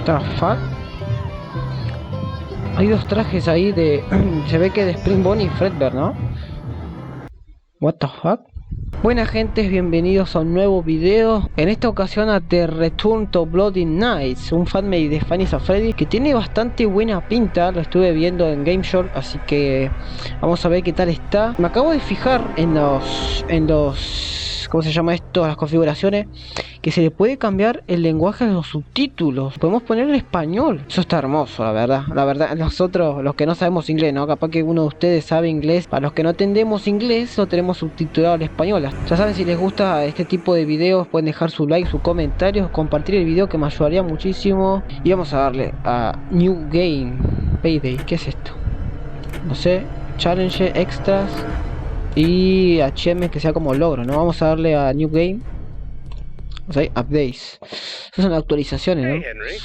The fuck? Hay dos trajes ahí de... se ve que de Spring Bonnie y Fredbear, ¿no? What the fuck? Buenas gentes, bienvenidos a un nuevo video. En esta ocasión a The Return to Bloody Nights, un fanmade de Fanny's a Freddy que tiene bastante buena pinta. Lo estuve viendo en Gamejolt, así que vamos a ver qué tal está. Me acabo de fijar en los ¿cómo se llama esto? Las configuraciones, que se le puede cambiar el lenguaje de los subtítulos. Podemos poner en español. Eso está hermoso, la verdad. La verdad, nosotros, los que no sabemos inglés, ¿no? Capaz que uno de ustedes sabe inglés. Para los que no entendemos inglés, lo tenemos subtitulado al español. Ya saben, si les gusta este tipo de videos, pueden dejar su like, sus comentarios, compartir el video, que me ayudaría muchísimo. Y vamos a darle a New Game Payday. ¿Qué es esto? No sé. Challenge, extras y HM, que sea como logro, ¿no? Vamos a darle a New Game. O sea, updates. Esas son actualizaciones, ¿no? Hey, Henry.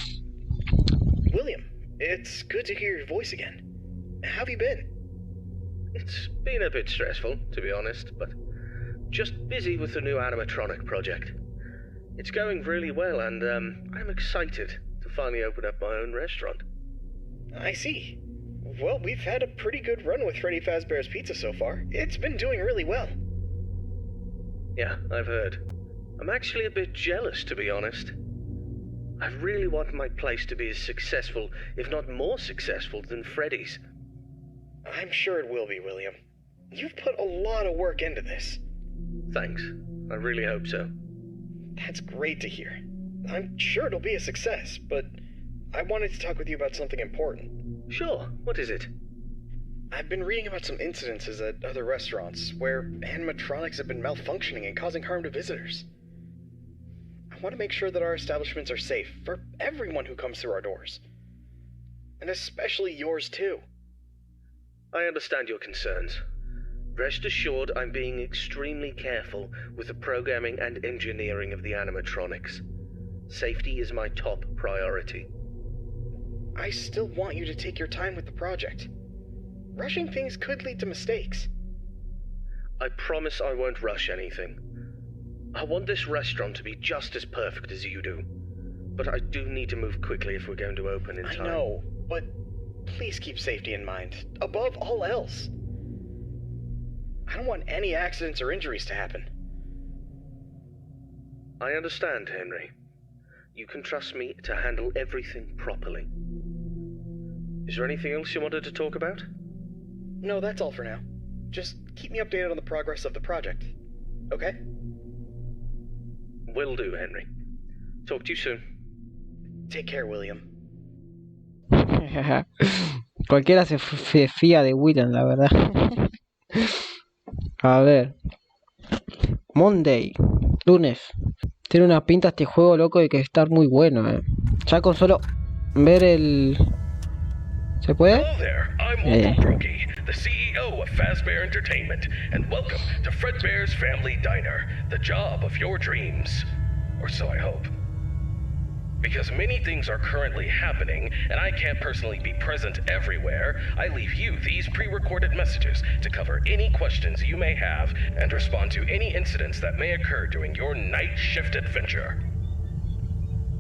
William, it's good to hear your voice again. How have you been? It's been a bit stressful, to be honest, but just busy with the new animatronic project. It's going really well, and I'm excited to finally open up my own restaurant. I see. Well, we've had a pretty good run with Freddy Fazbear's Pizza so far. It's been doing really well. Yeah, I've heard. I'm actually a bit jealous, to be honest. I really want my place to be as successful, if not more successful, than Freddy's. I'm sure it will be, William. You've put a lot of work into this. Thanks. I really hope so. That's great to hear. I'm sure it'll be a success, but I wanted to talk with you about something important. Sure, what is it? I've been reading about some incidences at other restaurants where animatronics have been malfunctioning and causing harm to visitors. I want to make sure that our establishments are safe for everyone who comes through our doors. And especially yours too. I understand your concerns. Rest assured, I'm being extremely careful with the programming and engineering of the animatronics. Safety is my top priority. I still want you to take your time with the project. Rushing things could lead to mistakes. I promise I won't rush anything. I want this restaurant to be just as perfect as you do. But I do need to move quickly if we're going to open in time. I know, but please keep safety in mind, above all else. I don't want any accidents or injuries to happen. I understand, Henry. You can trust me to handle everything properly. Is there anything else you wanted to talk about? No, that's all for now. Just keep me updated on the progress of the project, okay? Will do, Henry. Talk to you soon. Take care, William. Cualquiera se fía de William, la verdad. A ver. Monday. Lunes. Tiene una pinta este juego, loco, y que estar muy bueno, Ya con solo ver el... ¿Se puede? Hello there, I'm Brokey, the CEO of Fazbear Entertainment, and welcome to Fredbear's Family Diner, the job of your dreams. Or so I hope. Because many things are currently happening, and I can't personally be present everywhere, I leave you these pre-recorded messages to cover any questions you may have and respond to any incidents that may occur during your night shift adventure.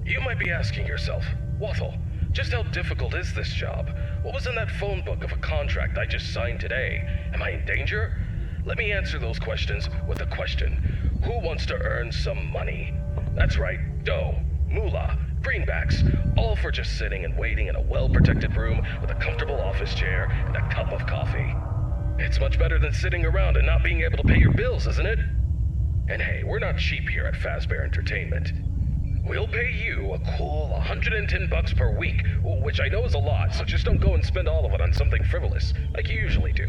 You might be asking yourself, Wathel, just how difficult is this job? What was in that phone book of a contract I just signed today? Am I in danger? Let me answer those questions with a question. Who wants to earn some money? That's right, dough, moolah, greenbacks, all for just sitting and waiting in a well-protected room with a comfortable office chair and a cup of coffee. It's much better than sitting around and not being able to pay your bills, isn't it? And hey, we're not cheap here at Fazbear Entertainment. We'll pay you a cool $110 per week, which I know is a lot, so just don't go and spend all of it on something frivolous, like you usually do.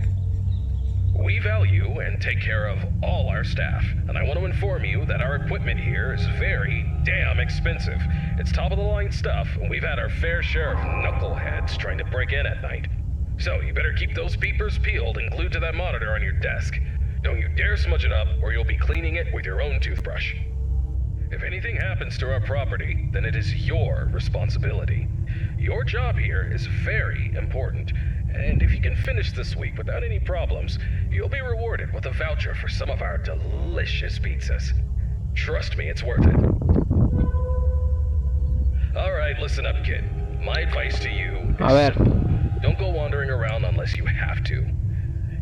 We value and take care of all our staff, and I want to inform you that our equipment here is very damn expensive. It's top-of-the-line stuff, and we've had our fair share of knuckleheads trying to break in at night. So you better keep those peepers peeled and glued to that monitor on your desk. Don't you dare smudge it up, or you'll be cleaning it with your own toothbrush. If anything happens to our property, then it is your responsibility. Your job here is very important, and if you can finish this week without any problems, you'll be rewarded with a voucher for some of our delicious pizzas. Trust me, it's worth it. Alright. Alright, listen up, kid. My advice to you A is ver. simple. Don't go wandering around unless you have to.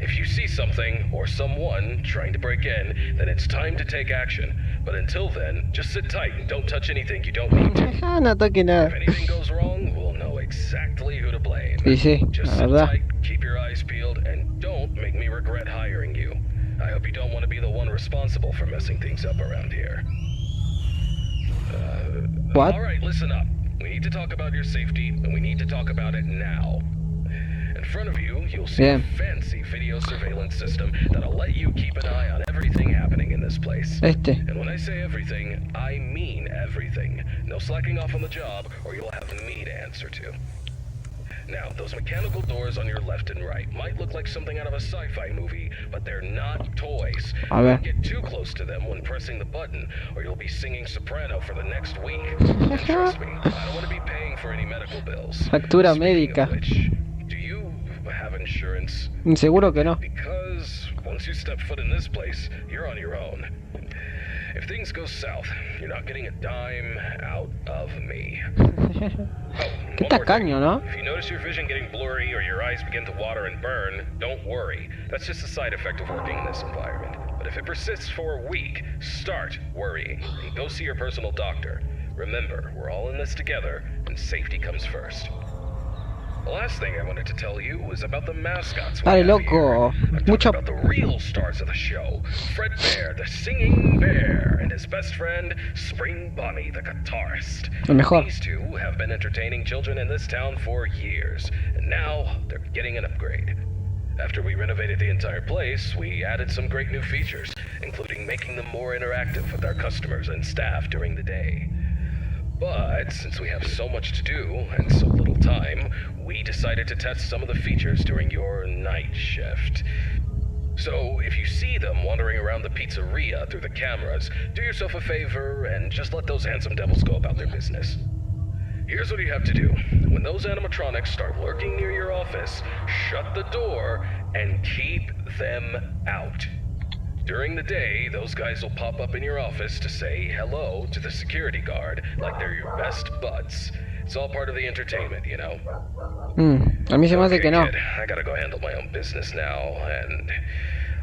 If you see something or someone trying to break in, then it's time to take action. But until then, just sit tight and don't touch anything you don't need to. No toque If nada. anything goes wrong, we'll know exactly who to blame. Y sí, Just la sit verdad. tight, keep your eyes peeled, and don't make me regret hiring you. I hope you don't want to be the one responsible for messing things up around here. What? Alright, listen up. We need to talk about your safety, and we need to talk about it now. In front of you, you'll see Bien. a fancy video surveillance system that'll let you keep an eye on everything happening in this place. Este. And when I say everything, I mean everything. No slacking off on the job, or you'll have me to answer to. Now, those mechanical doors on your left and right might look like something out of a sci-fi movie, but they're not toys. A ver. Don't get too close to them when pressing the button, or you'll be singing soprano for the next week. And trust me, I don't want to be paying for any medical bills. Factura Speaking médica. of which, do you have insurance? Seguro que no. Because once you step foot in this place, you're on your own. If things go south, you're not getting a dime out of me. Qué One more thing. tacaño, ¿no? If you notice your vision getting blurry or your eyes begin to water and burn, don't worry. That's just a side effect of working in this environment. But if it persists for a week, start worrying and go see your personal doctor. Remember, we're all in this together, and safety comes first. The last thing I wanted to tell you was about the mascots we Dale, have loco. here. I'm talking Mucho. about the real stars of the show. Fredbear, the singing bear, and his best friend, Spring Bonnie, the guitarist. El mejor. These two have been entertaining children in this town for years, and now they're getting an upgrade. After we renovated the entire place, we added some great new features, including making them more interactive with our customers and staff during the day. But since we have so much to do and so little time, we decided to test some of the features during your night shift. So if you see them wandering around the pizzeria through the cameras, do yourself a favor and just let those handsome devils go about their business. Here's what you have to do. When those animatronics start lurking near your office, shut the door and keep them out. During the day, those guys will pop up in your office to say hello to the security guard like they're your best buds. It's all part of the entertainment, you know? A mí se me hace que no. Kid, I gotta go handle my own business now, and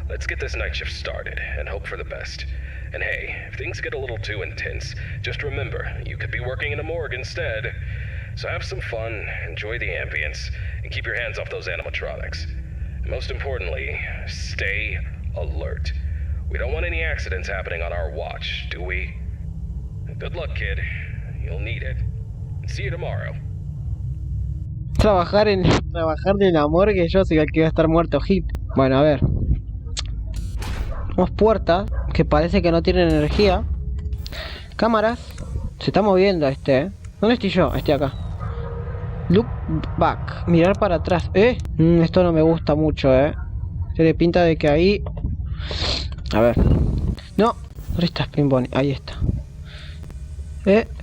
let's get this night shift started and hope for the best. And hey, if things get a little too intense, just remember, you could be working in a morgue instead. So have some fun, enjoy the ambience, and keep your hands off those animatronics. And most importantly, stay alert. We don't want any accidents happening on our watch, do we? Good luck, kid. You'll need it. And see you tomorrow. Trabajar en la morgue, yo sé que iba a estar muerto hit. Bueno, a ver. Tenemos puertas que parece que no tienen energía. Cámaras. Se está moviendo este, ¿Dónde estoy yo? Estoy acá. Look back. Mirar para atrás. Esto no me gusta mucho, Tiene pinta de que ahí... A ver. No. ¿Dónde está Spring Bonnie? Ahí está.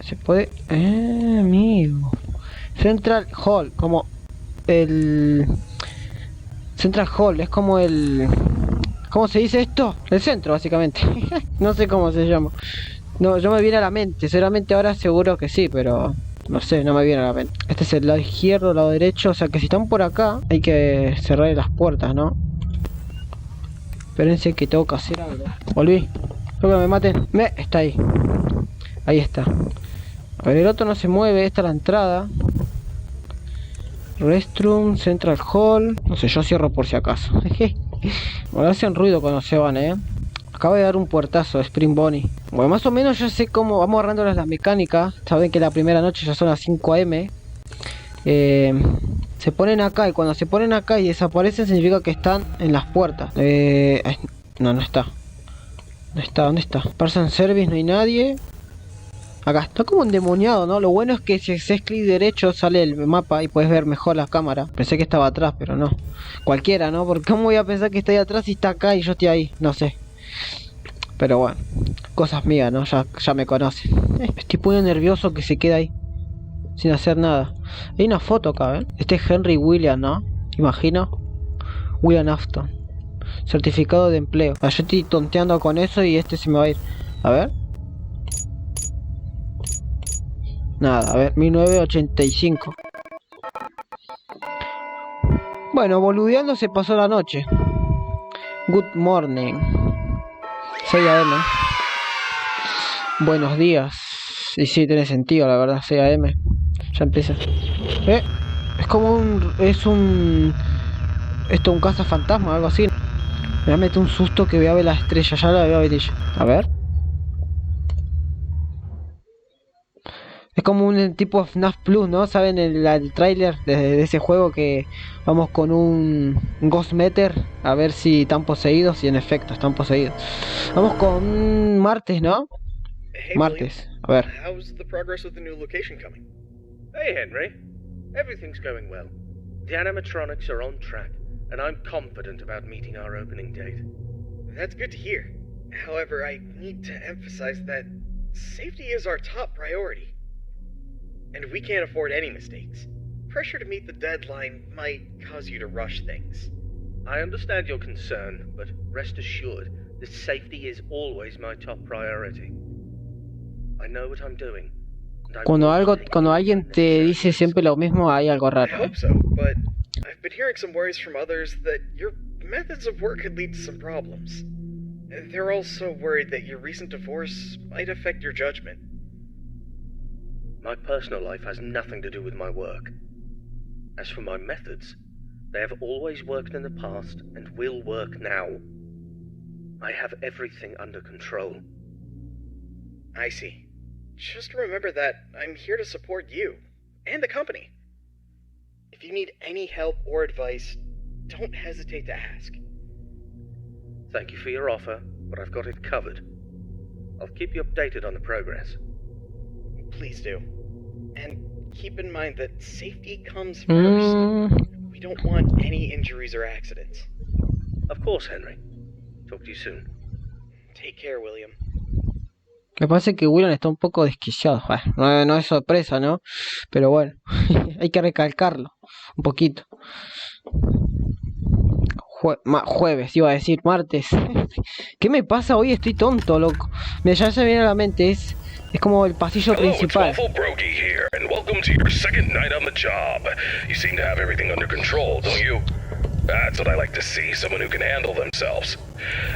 Se puede... amigo. Central Hall. Como el... Central Hall. Es como el... ¿Cómo se dice esto? El centro, básicamente. No sé cómo se llama. No, yo me viene a la mente. Seguramente ahora seguro que sí, pero... No sé, no me viene a la mente. Este es el lado izquierdo, el lado derecho. O sea que si están por acá, hay que cerrar las puertas, ¿no? Espérense que tengo que hacer algo. Volví. Creo que me maten. Está ahí. Ahí está. A ver, el otro no se mueve. Esta es la entrada. Restroom, Central Hall. No sé, yo cierro por si acaso. Ahora hacen ruido cuando se van, Acabo de dar un puertazo de Spring Bonnie. Bueno, más o menos ya sé cómo... Vamos agarrándoles la mecánica. Saben que la primera noche ya son las 5 AM. Se ponen acá y cuando se ponen acá y desaparecen significa que están en las puertas. No, no está. ¿Dónde está? ¿Dónde está? Person Service, no hay nadie. Acá, está como endemoniado, ¿no? Lo bueno es que si haces clic derecho sale el mapa y puedes ver mejor la cámara. Pensé que estaba atrás, pero no. Cualquiera, ¿no? Porque ¿cómo voy a pensar que está ahí atrás y está acá y yo estoy ahí? No sé. Pero bueno, cosas mías, ¿no? Ya me conocen. Estoy muy nervioso que se queda ahí sin hacer nada. Hay una foto acá, Este es Henry-William, ¿no? Imagino. William Afton. Certificado de empleo. Yo estoy tonteando con eso y este se me va a ir. A ver. Nada, a ver, 1985. Bueno, boludeando se pasó la noche. Good morning. 6 AM. Buenos días. Y sí, tiene sentido, la verdad, 6 AM. Ya empieza. Es como un... Esto un cazafantasma, algo así. Me va a meter un susto que voy a ver la estrella. Ya la voy a ver ella. A ver. Es como un tipo FNAF Plus, ¿no? ¿Saben el tráiler de ese juego que vamos con un Ghost Meter a ver si están poseídos? Y en efecto, están poseídos. Vamos con martes, ¿no? Hey, Martes, William. a ver. How's the progress with the new location coming? Hey, Henry. Everything's going well. The animatronics are on track, and I'm confident about meeting our opening date. That's good to hear. However, I need to emphasize that safety is our top priority. And we can't afford any mistakes. Pressure to meet the deadline might cause you to rush things. I understand your concern, but rest assured that safety is always my top priority. I know what I'm doing. Cuando alguien te dice siempre lo mismo, hay algo I raro. hope so, but I've been hearing some worries from others that your methods of work could lead to some problems. They're also worried that your recent divorce might affect your judgment. My personal life has nothing to do with my work. As for my methods, they have always worked in the past and will work now. I have everything under control. I see. Just remember that I'm here to support you and the company. If you need any help or advice, don't hesitate to ask. Thank you for your offer, but I've got it covered. I'll keep you updated on the progress. Please do. And keep in mind that safety comes first. We don't want any injuries or accidents. Of course, Henry. Talk to you soon. Take care, William. Me parece que William está un poco desquiciado. Bueno, no es sorpresa, ¿no? Pero bueno, hay que recalcarlo un poquito. Jueves, iba a decir martes. ¿Qué me pasa hoy? Estoy tonto, loco. Mira, ya se me viene a la mente, es como el pasillo principal. Hello, it's Waffle Brokey here, and welcome to your second night on the job. You seem to have everything under control, don't you? That's what I like to see, someone who can handle themselves.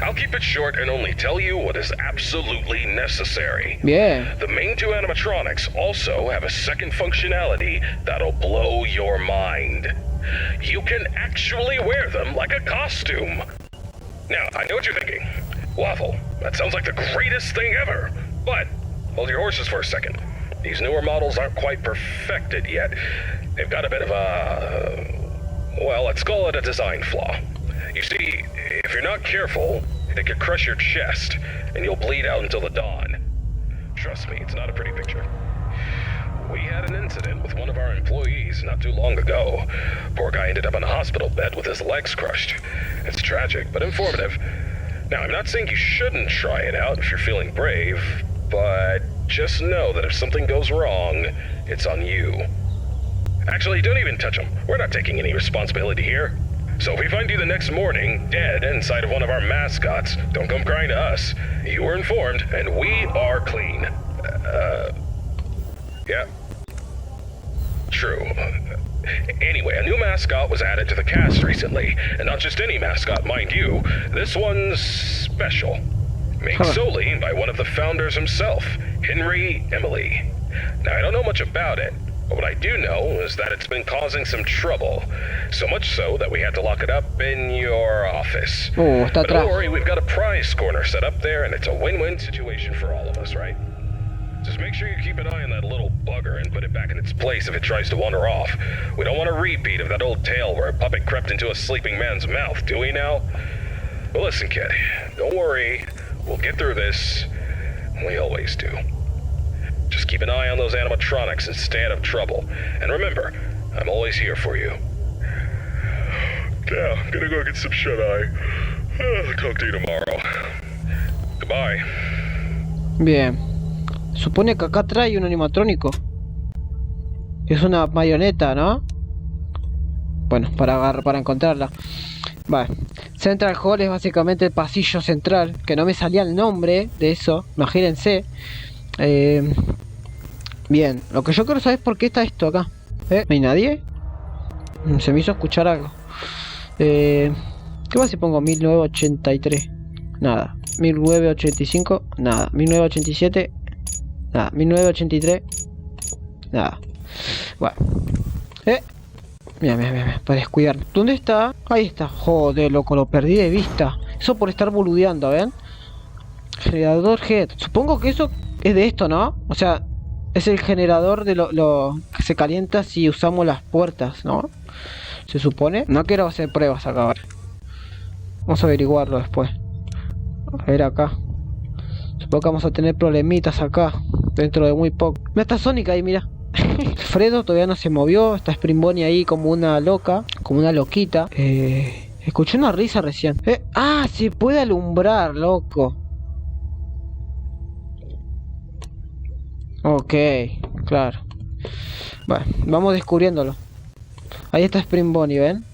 I'll keep it short and only tell you what is absolutely necessary. Bien. The main two animatronics also have a second functionality that'll blow your mind. You can actually wear them like a costume. Now, I know what you're thinking. Waffle, that sounds like the greatest thing ever. But, hold your horses for a second. These newer models aren't quite perfected yet. They've got a bit of a... well, let's call it a design flaw. You see, if you're not careful, they could crush your chest, and you'll bleed out until the dawn. Trust me, it's not a pretty picture. We had an incident with one of our employees not too long ago. Poor guy ended up in a hospital bed with his legs crushed. It's tragic, but informative. Now, I'm not saying you shouldn't try it out if you're feeling brave, but just know that if something goes wrong, it's on you. Actually, don't even touch him. We're not taking any responsibility here. So if we find you the next morning, dead inside of one of our mascots, don't come crying to us. You were informed, and we are clean. Yeah. True. Anyway, a new mascot was added to the cast recently, and not just any mascot, mind you. This one's special. Made solely by one of the founders himself, Henry Emily. Now, I don't know much about it, but what I do know is that it's been causing some trouble. So much so that we had to lock it up in your office. But don't worry, we've got a prize corner set up there, and it's a win-win situation for all of us, right? Just make sure you keep an eye on that little bugger and put it back in its place if it tries to wander off. We don't want a repeat of that old tale where a puppet crept into a sleeping man's mouth, do we now? Well, listen, kid, don't worry. We'll get through this. We always do. Just keep an eye on those animatronics and stay out of trouble. And remember, I'm always here for you. Yeah, I'm gonna go get some shut-eye. Talk to you tomorrow. Goodbye. Bien. Supone que acá trae un animatrónico. Es una marioneta, ¿no? Bueno, para encontrarla. Vale. Central Hall es básicamente el pasillo central. Que no me salía el nombre de eso. Imagínense. Bien, lo que yo quiero saber es por qué está esto acá. ¿No hay nadie? Se me hizo escuchar algo. ¿Qué pasa si pongo 1983? Nada. 1985, nada. 1987, nada. 1983, nada. Bueno. Mira, para descuidar. ¿Dónde está? Ahí está. Joder, loco, lo perdí de vista. Eso por estar boludeando, ¿ven? Generador head. Supongo que eso es de esto, ¿no? O sea, es el generador de lo que se calienta si usamos las puertas, ¿no? Se supone. No quiero hacer pruebas acá ahora. Vamos a averiguarlo después. A ver acá. Supongo que vamos a tener problemitas acá. Dentro de muy poco. Mira, está Sonic ahí, mira. Fredo todavía no se movió. Está Spring Bonnie ahí como una loca. Como una loquita. Escuché una risa recién. Ah, se puede alumbrar, loco. Ok, claro. Bueno, vamos descubriéndolo. Ahí está Spring Bonnie, ¿ven?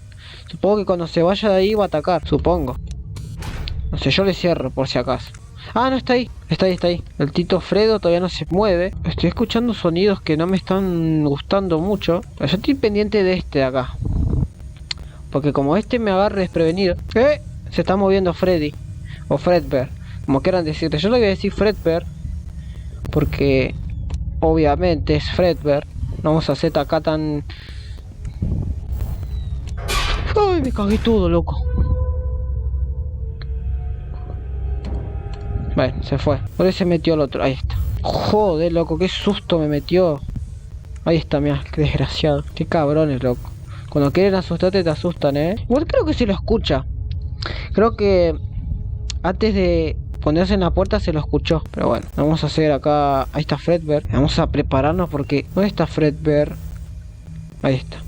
Supongo que cuando se vaya de ahí va a atacar, supongo. No sé, yo le cierro por si acaso. Ah, no, está ahí. Está ahí. El Tito Fredo todavía no se mueve. Estoy escuchando sonidos que no me están gustando mucho. Yo estoy pendiente de este de acá. Porque como este me agarre desprevenido. Se está moviendo Freddy. O Fredbear, como quieran decirte. Yo le voy a decir Fredbear. Porque obviamente es Fredbear. No vamos a hacer acá tan... ¡Ay, me cagué todo, loco! Bueno, se fue. Por ahí se metió el otro. Ahí está. Joder, loco, qué susto me metió. Ahí está, mira, qué desgraciado. Qué cabrones, loco. Cuando quieren asustarte te asustan, Igual creo que se lo escucha. Creo que antes de ponerse en la puerta se lo escuchó. Pero bueno, vamos a hacer acá. Ahí está Fredbear. Vamos a prepararnos porque... ¿Dónde está Fredbear? Ahí está.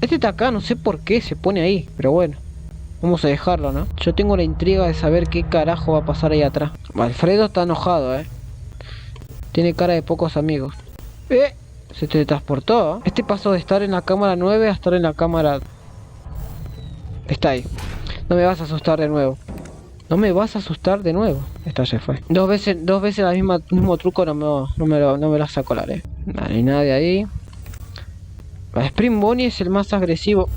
Este está acá, no sé por qué se pone ahí. Pero bueno, vamos a dejarlo, ¿no? Yo tengo la intriga de saber qué carajo va a pasar ahí atrás. Alfredo está enojado, Tiene cara de pocos amigos. Se teletransportó. Este pasó de estar en la cámara 9 a estar en la cámara... Está ahí. No me vas a asustar de nuevo. No me vas a asustar de nuevo. Esta se fue. Dos veces el mismo truco no me la saco la Vale, no hay nadie ahí. Spring Bonnie es el más agresivo.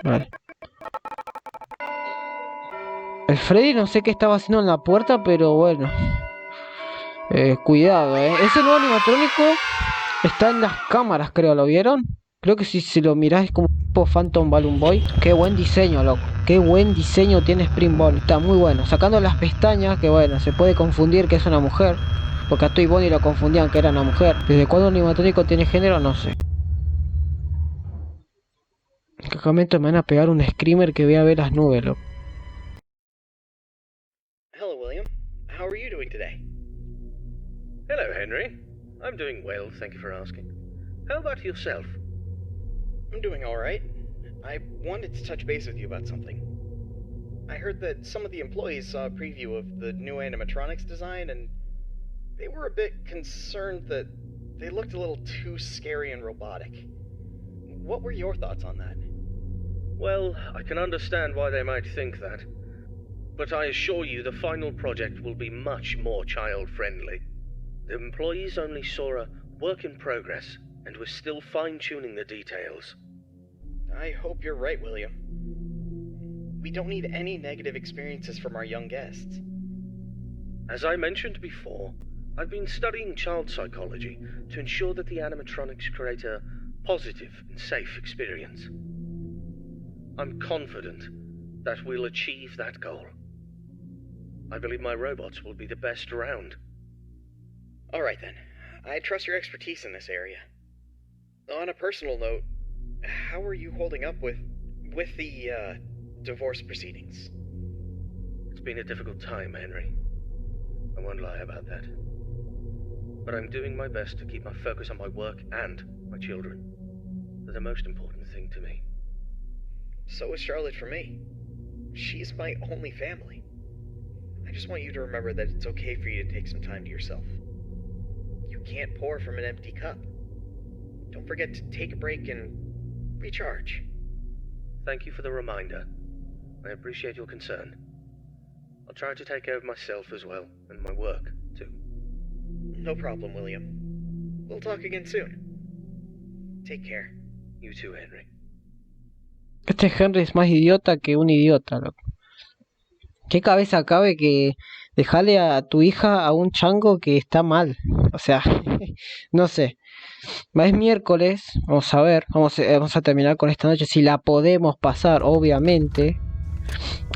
Vale. El Freddy no sé qué estaba haciendo en la puerta, pero bueno. Cuidado, Ese nuevo animatrónico está en las cámaras, creo. ¿Lo vieron? Creo que si lo mirás es como un tipo Phantom Balloon Boy. Qué buen diseño, loco. Qué buen diseño tiene Spring Bonnie. Está muy bueno. Sacando las pestañas, que bueno, se puede confundir que es una mujer. Porque a Toy Bonnie lo confundían que era una mujer. ¿Desde cuándo un animatrónico tiene género? No sé. En qué momento me van a pegar un screamer que voy a ver las nubes, loco. Hello, William. How are you doing today? Hello, Henry. I'm doing well, thank you for asking. How about yourself? I'm doing alright. I wanted to touch base with you about something. I heard that some of the employees saw a preview of the new animatronics design, and they were a bit concerned that they looked a little too scary and robotic. What were your thoughts on that? Well, I can understand why they might think that. But I assure you the final project will be much more child-friendly. The employees only saw a work in progress, and we're still fine-tuning the details. I hope you're right, William. We don't need any negative experiences from our young guests. As I mentioned before, I've been studying child psychology to ensure that the animatronics create a positive and safe experience. I'm confident that we'll achieve that goal. I believe my robots will be the best around. Alright then. I trust your expertise in this area. On a personal note, how are you holding up with the divorce proceedings? It's been a difficult time, Henry. I won't lie about that. But I'm doing my best to keep my focus on my work and my children. They're the most important thing to me. So is Charlotte for me. She's my only family. I just want you to remember that it's okay for you to take some time to yourself. You can't pour from an empty cup. Don't forget to take a break and recharge. Thank you for the reminder. I appreciate your concern. I'll try to take care of myself as well, and my work, too. No problem, William. We'll talk again soon. Take care. You too, Henry. Este Henry es más idiota que un idiota, loco. ¿Qué cabeza cabe que dejarle a tu hija a un chango que está mal? O sea, no sé. Es miércoles, vamos a ver, vamos a terminar con esta noche si la podemos pasar, obviamente.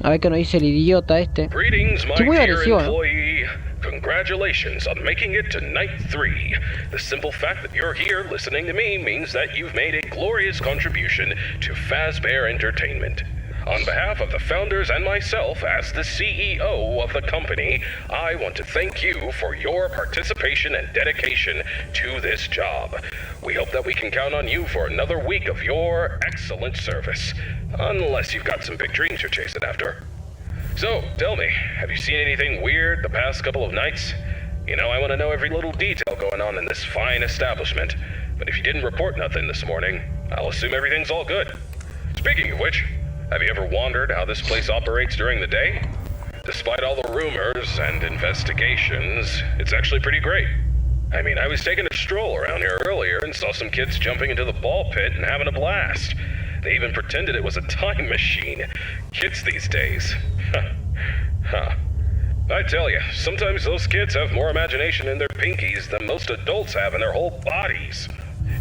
A ver qué nos dice el idiota este. Greetings, my Estoy muy dear agresivo, ¿no? employee. Congratulations on making it to night 3. The simple fact that you're here listening to me means that you've made a glorious contribution to Fazbear Entertainment. On behalf of the founders and myself as the CEO of the company, I want to thank you for your participation and dedication to this job. We hope that we can count on you for another week of your excellent service. Unless you've got some big dreams you're chasing after. So, tell me, have you seen anything weird the past couple of nights? You know, I want to know every little detail going on in this fine establishment. But if you didn't report nothing this morning, I'll assume everything's all good. Speaking of which, have you ever wondered how this place operates during the day? Despite all the rumors and investigations, it's actually pretty great. I mean, I was taking a stroll around here earlier and saw some kids jumping into the ball pit and having a blast. They even pretended it was a time machine. Kids these days. Huh. I tell you, sometimes those kids have more imagination in their pinkies than most adults have in their whole bodies.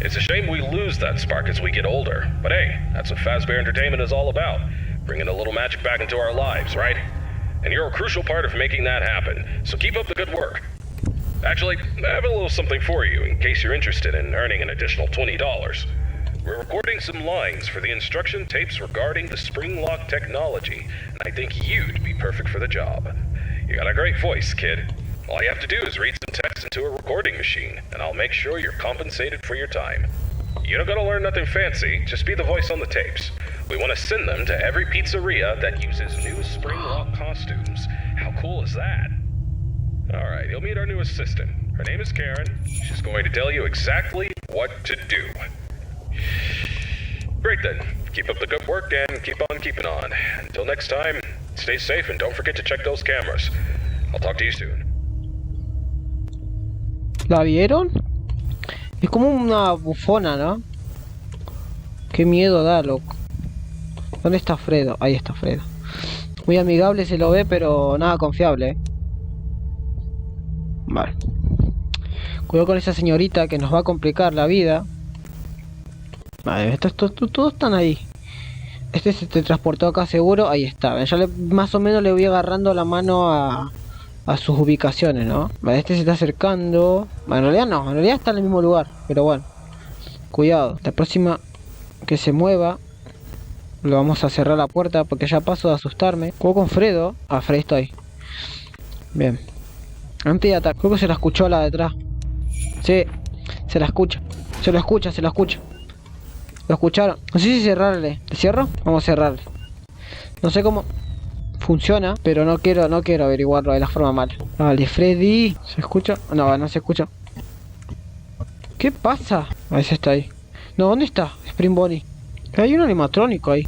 It's a shame we lose that spark as we get older. But hey, that's what Fazbear Entertainment is all about. Bringing a little magic back into our lives, right? And you're a crucial part of making that happen. So keep up the good work. Actually, I have a little something for you in case you're interested in earning an additional $20. We're recording some lines for the instruction tapes regarding the spring lock technology, and I think you'd be perfect for the job. You got a great voice, kid. All you have to do is read some text into a recording machine, and I'll make sure you're compensated for your time. You don't gotta learn nothing fancy, just be the voice on the tapes. We want to send them to every pizzeria that uses new spring lock costumes. How cool is that? Alright, you'll meet our new assistant. Her name is Karen. She's going to tell you exactly what to do. Great then. Keep up the good work and keep on keeping on. Until next time, stay safe and don't forget to check those cameras. I'll talk to you soon. ¿La vieron? Es como una bufona, ¿no? Qué miedo da, loco. ¿Dónde está Fredo? Ahí está Fredo. Muy amigable se lo ve, pero nada confiable, ¿eh? Vale. Cuidado con esa señorita que nos va a complicar la vida. Vale, todos están ahí. Este se te transportó acá seguro. Ahí está. Ya más o menos le voy agarrando la mano a sus ubicaciones, ¿no? Vale, este se está acercando. Bueno, en realidad no. En realidad está en el mismo lugar. Pero bueno. Cuidado. La próxima que se mueva, lo vamos a cerrar la puerta porque ya paso de asustarme. Juego con Fredo. Ah, Fredo está ahí. Bien. Antes de ataque. Creo que se la escuchó a la de atrás. Sí. Se la escucha. Se lo escucha. ¿Lo escucharon? No sé si cerrarle. ¿Le cierro? Vamos a cerrarle. No sé cómo funciona, pero no quiero averiguarlo de la forma mala. Vale, Freddy. ¿Se escucha? No se escucha. ¿Qué pasa? A ver si está ahí. No, ¿dónde está? Spring Bonnie. Hay un animatrónico ahí.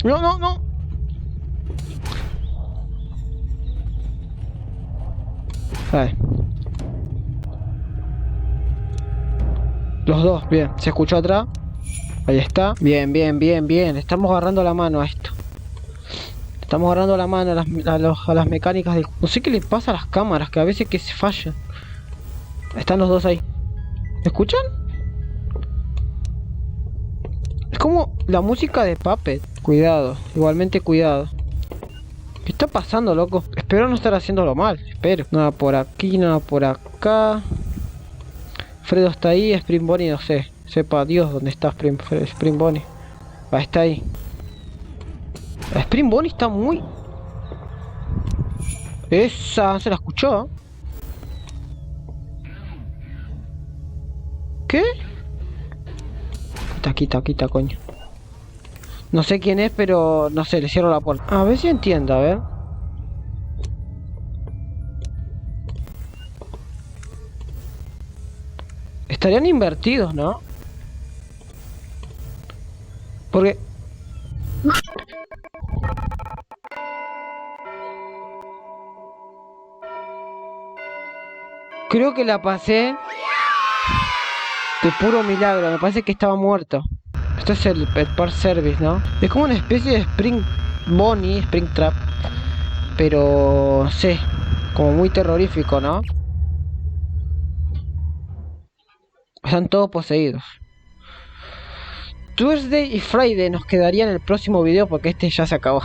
No. Vale. Los dos, bien. ¿Se escuchó atrás? Ahí está. Bien. Estamos agarrando la mano a esto. Estamos agarrando la mano a las mecánicas del... No sé qué le pasa a las cámaras, que a veces que se fallan. Están los dos ahí. ¿Me escuchan? Es como la música de Puppet. Cuidado, igualmente cuidado. ¿Qué está pasando, loco? Espero no estar haciéndolo mal. Espero. Nada por aquí, nada por acá. Fredo está ahí, Spring Bonnie no sé. Sepa Dios dónde está Spring Bonnie. Ah, está ahí. Spring Bonnie está muy... Esa, se la escuchó. ¿Qué? Quita, coño. No sé quién es, pero no sé, le cierro la puerta. A ver si entiendo, a ver. Estarían invertidos, ¿no? Porque... Creo que la pasé de puro milagro. Me parece que estaba muerto. Esto es el Pet Service, ¿no? Es como una especie de Spring Bonnie, Spring Trap. Pero, no sé, como muy terrorífico, ¿no? Están todos poseídos. Thursday y Friday nos quedaría en el próximo video porque este ya se acabó.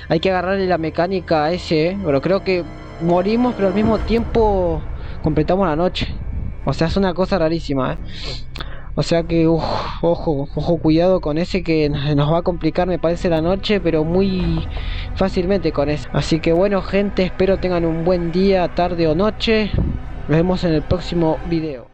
Hay que agarrarle la mecánica a ese, pero creo que morimos pero al mismo tiempo completamos la noche. O sea, es una cosa rarísima, O sea que, ojo, cuidado con ese que nos va a complicar, me parece, la noche, pero muy fácilmente con ese. Así que bueno, gente, espero tengan un buen día, tarde o noche. Nos vemos en el próximo video.